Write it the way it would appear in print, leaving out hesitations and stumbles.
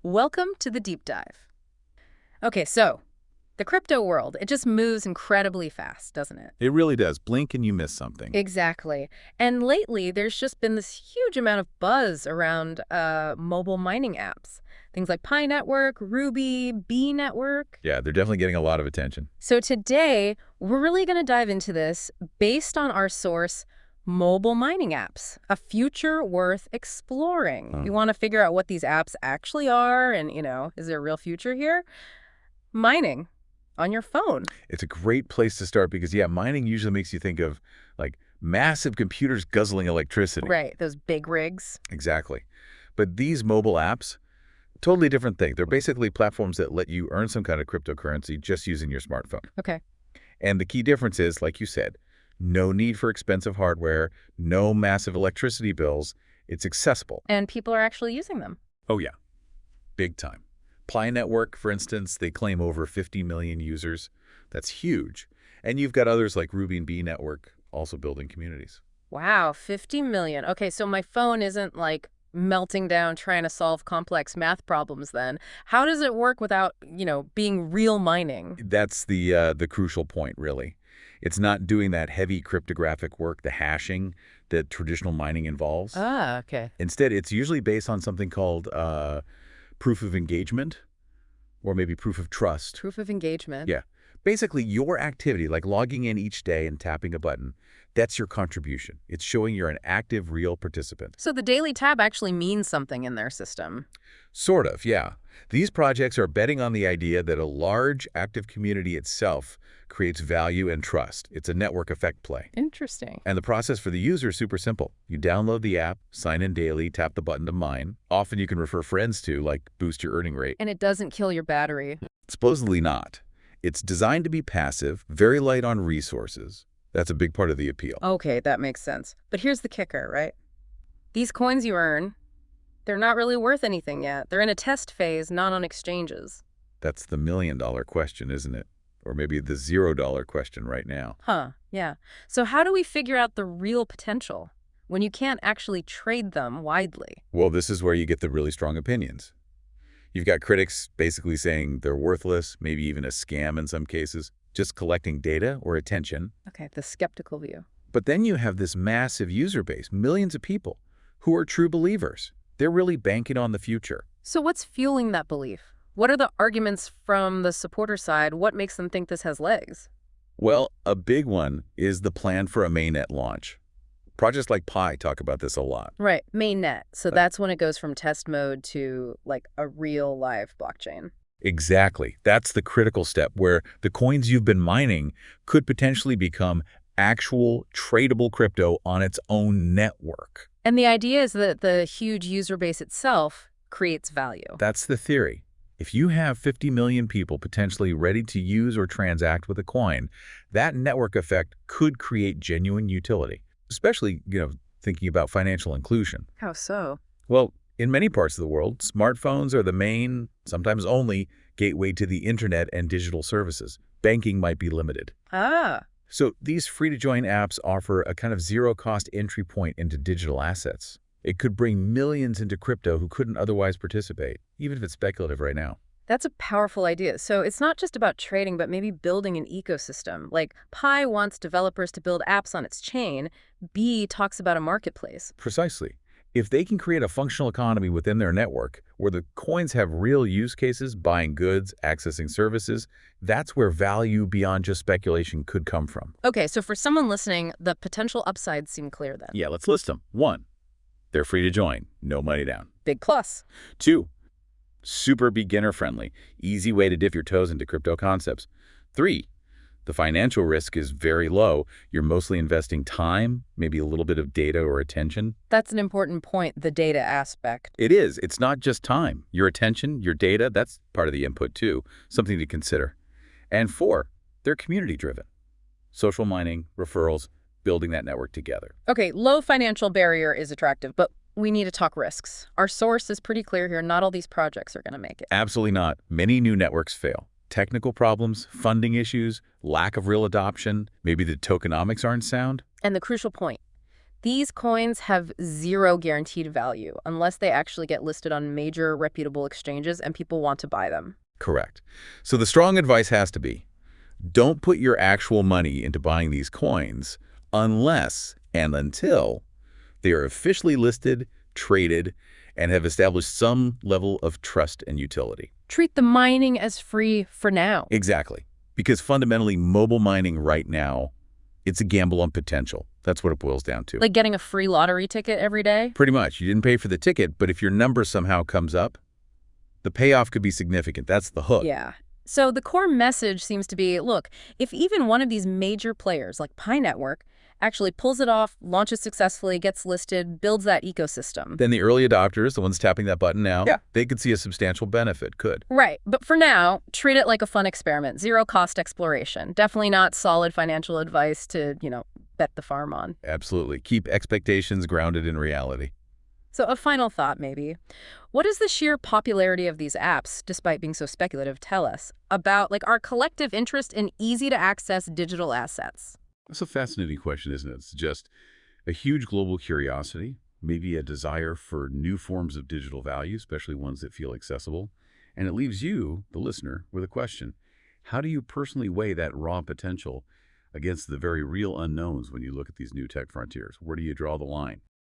Welcome to the deep dive. Okay, so the crypto world, it just moves incredibly fast, doesn't it? It really does. Blink and you miss something. Exactly. And lately, there's just been this huge amount of buzz around mobile mining apps. Things like Pi Network, Ruby, B Network. Yeah, they're definitely getting a lot of attention. So today, we're really going to dive into this based on our source, mobile mining apps, a future worth exploring. We want to figure out what these apps actually are and, is there a real future here? Mining on your phone. It's a great place to start because, yeah, mining usually makes you think of, like, massive computers guzzling electricity. Right, those big rigs. Exactly. But these mobile apps, totally different thing. They're basically platforms that let you earn some kind of cryptocurrency just using your smartphone. Okay. And the key difference is, like you said, no need for expensive hardware, no massive electricity bills. It's accessible. And people are actually using them. Oh, yeah. Big time. Pi Network, for instance, they claim over 50 million users. That's huge. And you've got others like Ruby and B Network also building communities. Wow, 50 million. Okay, so my phone isn't like melting down trying to solve complex math problems then. How does it work without, being real mining? That's the crucial point, really. It's not doing that heavy cryptographic work, the hashing that traditional mining involves. Ah, okay. Instead, it's usually based on something called proof of engagement or maybe proof of trust. Proof of engagement. Yeah. Basically, your activity, like logging in each day and tapping a button, that's your contribution. It's showing you're an active, real participant. So the daily tab actually means something in their system. Sort of, yeah. These projects are betting on the idea that a large, active community itself creates value and trust. It's a network effect play. Interesting. And the process for the user is super simple. You download the app, sign in daily, tap the button to mine. Often you can refer friends to, like boost your earning rate. And it doesn't kill your battery. Supposedly not. It's designed to be passive, very light on resources. That's a big part of the appeal. Okay, that makes sense. But here's the kicker, right? These coins you earn, they're not really worth anything yet. They're in a test phase, not on exchanges. That's the million-dollar question, isn't it? Or maybe the $0 question right now. Huh, yeah. So how do we figure out the real potential when you can't actually trade them widely? Well, this is where you get the really strong opinions. You've got critics basically saying they're worthless, maybe even a scam in some cases, just collecting data or attention. Okay, the skeptical view. But then you have this massive user base, millions of people, who are true believers. They're really banking on the future. So what's fueling that belief? What are the arguments from the supporter side? What makes them think this has legs? Well, a big one is the plan for a mainnet launch. Projects like Pi talk about this a lot. Right, mainnet. So that's when it goes from test mode to like a real live blockchain. Exactly. That's the critical step where the coins you've been mining could potentially become actual tradable crypto on its own network. And the idea is that the huge user base itself creates value. That's the theory. If you have 50 million people potentially ready to use or transact with a coin, that network effect could create genuine utility, especially, thinking about financial inclusion. How so? Well, in many parts of the world, smartphones are the main, sometimes only, gateway to the internet and digital services. Banking might be limited. Ah. So these free-to-join apps offer a kind of zero-cost entry point into digital assets. It could bring millions into crypto who couldn't otherwise participate, even if it's speculative right now. That's a powerful idea. So it's not just about trading, but maybe building an ecosystem. Like Pi wants developers to build apps on its chain. B talks about a marketplace. Precisely. If they can create a functional economy within their network, where the coins have real use cases, buying goods, accessing services, that's where value beyond just speculation could come from. Okay, so for someone listening, the potential upsides seem clear then. Yeah, let's list them. 1, they're free to join, no money down. Big plus. 2, super beginner-friendly, easy way to dip your toes into crypto concepts. 3, the financial risk is very low. You're mostly investing time, maybe a little bit of data or attention. That's an important point, the data aspect. It is. It's not just time. Your attention, your data, that's part of the input too, something to consider. And 4, they're community-driven. Social mining, referrals, building that network together. Okay, low financial barrier is attractive, but we need to talk risks. Our source is pretty clear here. Not all these projects are going to make it. Absolutely not. Many new networks fail. Technical problems, funding issues, lack of real adoption, maybe the tokenomics aren't sound. And the crucial point, These coins have zero guaranteed value unless they actually get listed on major reputable exchanges and people want to buy them. Correct. So the strong advice has to be, don't put your actual money into buying these coins unless and until they are officially listed, traded, and have established some level of trust and utility. Treat the mining as free for now. Exactly. Because fundamentally, mobile mining right now, it's a gamble on potential. That's what it boils down to. Like getting a free lottery ticket every day? Pretty much. You didn't pay for the ticket, but if your number somehow comes up, the payoff could be significant. That's the hook. Yeah. So the core message seems to be, look, if even one of these major players like Pi Network actually pulls it off, launches successfully, gets listed, builds that ecosystem. Then the early adopters, the ones tapping that button now, Yeah. they could see a substantial benefit, could. Right. But for now, treat it like a fun experiment, zero cost exploration. Definitely not solid financial advice to, bet the farm on. Absolutely. Keep expectations grounded in reality. So a final thought, maybe. What does the sheer popularity of these apps, despite being so speculative, tell us about our collective interest in easy-to-access digital assets? That's a fascinating question, isn't it? It's just a huge global curiosity, maybe a desire for new forms of digital value, especially ones that feel accessible. And it leaves you, the listener, with a question. How do you personally weigh that raw potential against the very real unknowns when you look at these new tech frontiers? Where do you draw the line?